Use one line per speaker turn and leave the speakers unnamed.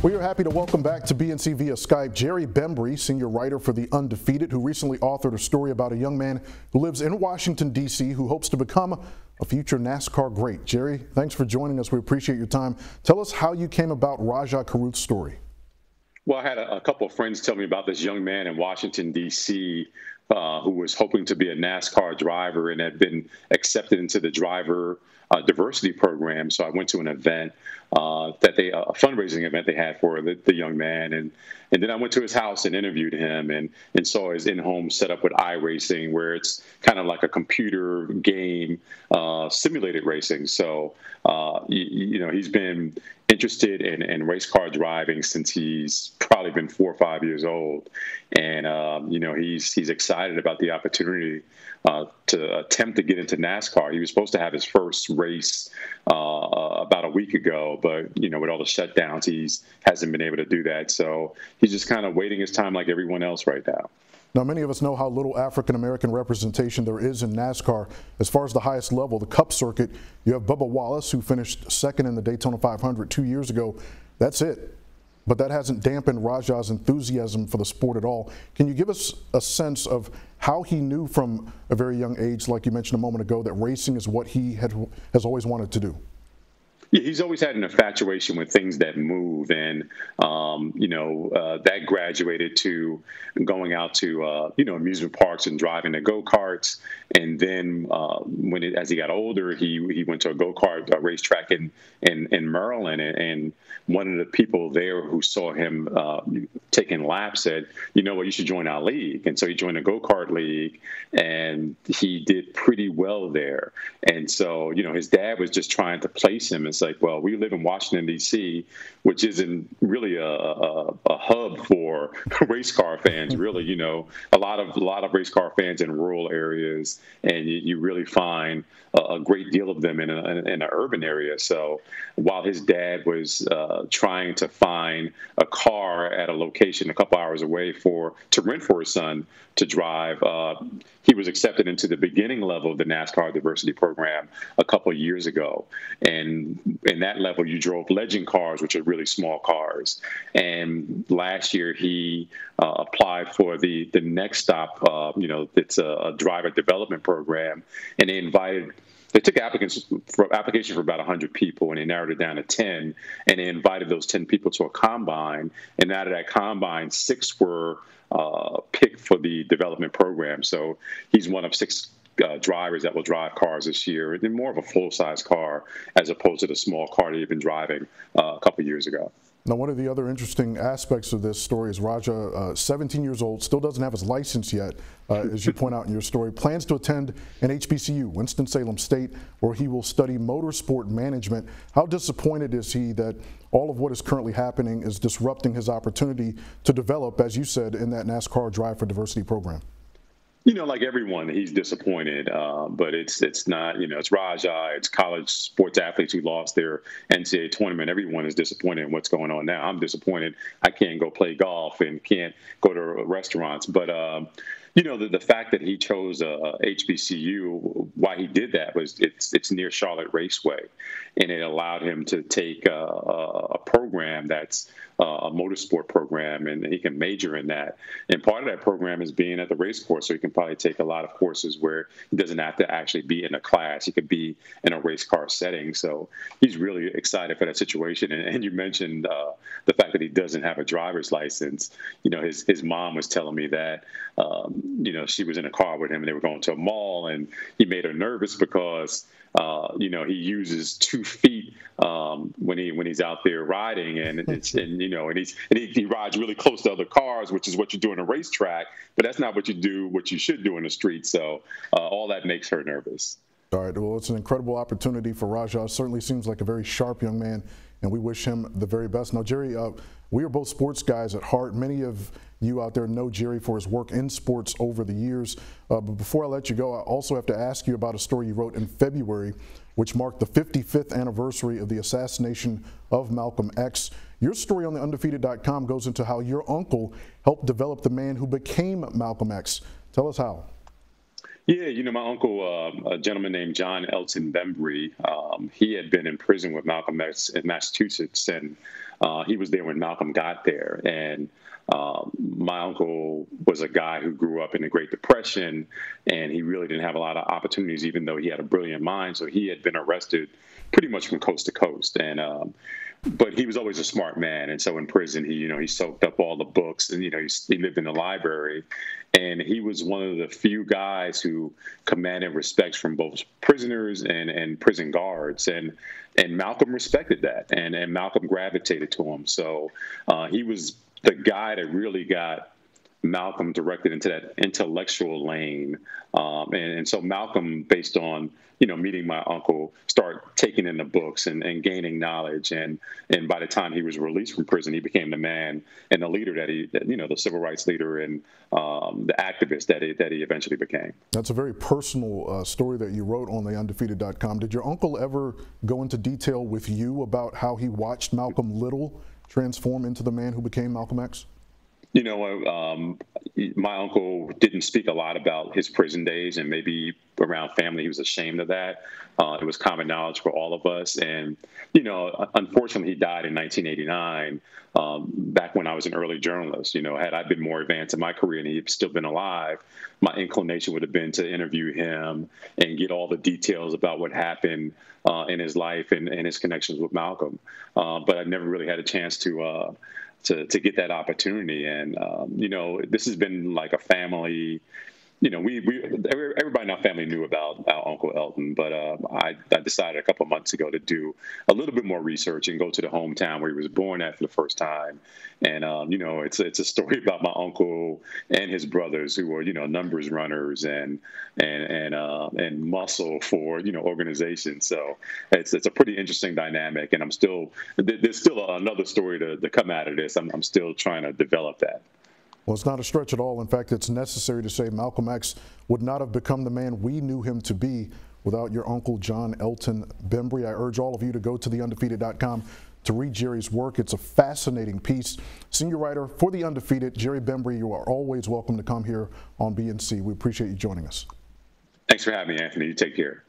We are happy to welcome back to BNC via Skype Jerry Bembry, senior writer for the Undefeated, who recently authored a story about a young man who lives in Washington, D.C., who hopes to become a future NASCAR great. Jerry, thanks for joining us. We appreciate your time. Tell us how you came about Rajah Caruth's story.
Well, I had a couple of friends tell me about this young man in Washington, D.C., who was hoping to be a NASCAR driver and had been accepted into the driver diversity program. So I went to an event a fundraising event they had for the young man, and then I went to his house and interviewed him and saw his in-home setup with iRacing, where it's kind of like a computer game, simulated racing. So he's been interested in race car driving since he's probably been 4 or 5 years old, and he's excited about the opportunity to attempt to get into NASCAR. He was supposed to have his first race about a week ago, but with all the shutdowns, he hasn't been able to do that. So he's just kind of waiting his time like everyone else right now.
Now, many of us know how little African-American representation there is in NASCAR. As far as the highest level, the Cup circuit, you have Bubba Wallace, who finished second in the Daytona 500 2 years ago. That's it. But that hasn't dampened Rajah's enthusiasm for the sport at all. Can you give us a sense of how he knew from a very young age, like you mentioned a moment ago, that racing is what he has always wanted to do?
Yeah, he's always had an infatuation with things that move, and that graduated to going out to amusement parks and driving the go-karts. And then as he got older, he went to a go-kart racetrack in Maryland, and one of the people there who saw him taking laps said, "You know what? You should join our league." And so he joined the go-kart league, and he did pretty well there. And so his dad was just trying to place him. It's like, well, we live in Washington, D.C., which isn't really a hub for race car fans. Really, a lot of race car fans in rural areas, and you really find a great deal of them in an urban area. So while his dad was trying to find a car at a location a couple hours away to rent for his son to drive, he was accepted into the beginning level of the NASCAR diversity program a couple of years ago. And in that level, you drove legend cars, which are really small cars. And last year, he applied for the next stop. It's a driver development program, and they took application for about 100 people, and they narrowed it down to 10, and they invited those 10 people to a combine. And out of that combine, 6 were picked for the development program. So he's one of 6 drivers that will drive cars this year, and more of a full-size car as opposed to the small car that he'd been driving a couple years ago.
Now, one of the other interesting aspects of this story is Rajah, 17 years old, still doesn't have his license yet, as you point out in your story, plans to attend an HBCU, Winston-Salem State, where he will study motorsport management. How disappointed is he that all of what is currently happening is disrupting his opportunity to develop, as you said, in that NASCAR Drive for Diversity program?
Like everyone, he's disappointed, but it's not, it's Rajah, it's college sports athletes who lost their NCAA tournament. Everyone is disappointed in what's going on now. I'm disappointed I can't go play golf and can't go to restaurants. But, the fact that he chose HBCU, why he did that was it's near Charlotte Raceway, and it allowed him to take a program that's a motorsport program, and he can major in that. And part of that program is being at the race course, so he can probably take a lot of courses where he doesn't have to actually be in a class. He could be in a race car setting. So he's really excited for that situation. And you mentioned the fact that he doesn't have a driver's license. His mom was telling me that, she was in a car with him and they were going to a mall, and he made her nervous because he uses 2 feet when he's out there riding, and he rides really close to other cars, which is what you do on a racetrack, but that's not what you should do in the street. So all that makes her nervous.
All right. Well, it's an incredible opportunity for Rajah. Certainly seems like a very sharp young man, and we wish him the very best. Now, Jerry, we are both sports guys at heart. Many of you out there know Jerry for his work in sports over the years. But before I let you go, I also have to ask you about a story you wrote in February, which marked the 55th anniversary of the assassination of Malcolm X. Your story on the Undefeated.com goes into how your uncle helped develop the man who became Malcolm X. Tell us how.
Yeah, my uncle, a gentleman named Uncle Elton Bembry, he had been in prison with Malcolm X in Massachusetts, and he was there when Malcolm got there. And my uncle was a guy who grew up in the Great Depression, and he really didn't have a lot of opportunities, even though he had a brilliant mind. So he had been arrested pretty much from coast to coast. And but he was always a smart man, and so in prison, he soaked up all the books, and he lived in the library, and he was one of the few guys who commanded respect from both prisoners and prison guards, and Malcolm respected that, and Malcolm gravitated to him. So he was the guy that really got Malcolm directed into that intellectual lane, and so Malcolm, based on meeting my uncle, start taking in the books and gaining knowledge, and by the time he was released from prison, he became the man and the leader the civil rights leader and the activist that he eventually became.
That's a very personal story that you wrote on the Undefeated.com. Did your uncle ever go into detail with you about how he watched Malcolm Little transform into the man who became Malcolm X? My uncle didn't speak a lot about his prison days, and maybe around family he was ashamed of that. It was common knowledge for all of us. And, unfortunately, he died in 1989, back when I was an early journalist. Had I been more advanced in my career and he had still been alive, my inclination would have been to interview him and get all the details about what happened in his life and his connections with Malcolm. But I never really had a chance to get that opportunity. And, this has been like a family, everybody in our family knew about our Uncle Elton, but I decided a couple of months ago to do a little bit more research and go to the hometown where he was born at for the first time. And, it's a story about my uncle and his brothers who were, numbers runners and muscle for, organizations. So it's a pretty interesting dynamic. And there's still another story to come out of this. I'm still trying to develop that. Well, it's not a stretch at all. In fact, it's necessary to say Malcolm X would not have become the man we knew him to be without your uncle, John Elton Bembry. I urge all of you to go to theundefeated.com to read Jerry's work. It's a fascinating piece. Senior writer for The Undefeated, Jerry Bembry, you are always welcome to come here on BNC. We appreciate you joining us.
Thanks for having me, Anthony. You take care.